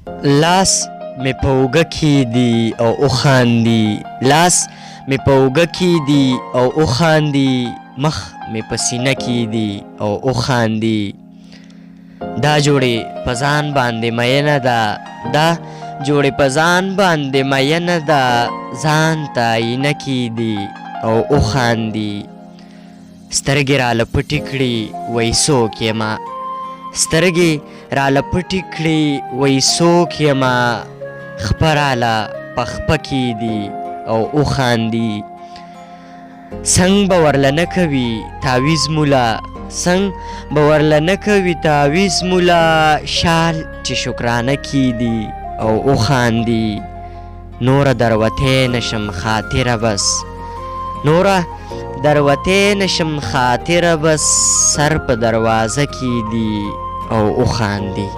لاس می په اوږه کیږدي او وخاندي، لاس می په اوږه کیږدي او وخاندي، مخ می په سینه کیږدي او وخاندي. دا جوړې په ځان باندې مینه ده، دا جوړې په ځان باندې مینه ده، ځان ته آینه کیږدي او وخاندي. سترګې راله پټې کړي وایي څوک یمه، سترګې راله پټې کړي وایي څوک یمه، خپه راله په خپه کیږدي او وخاندي. سنگ به ورله نه کوي تعویز مولا، سنگ به ورله نه کوي تعویز مولا، شال چې شکرانه کیږدي او وخاندي. نوره دروتی نشم خاطره بس، نوره دروتی نشم خاطره بس، سر په دروازه کیږدي او وخاندي.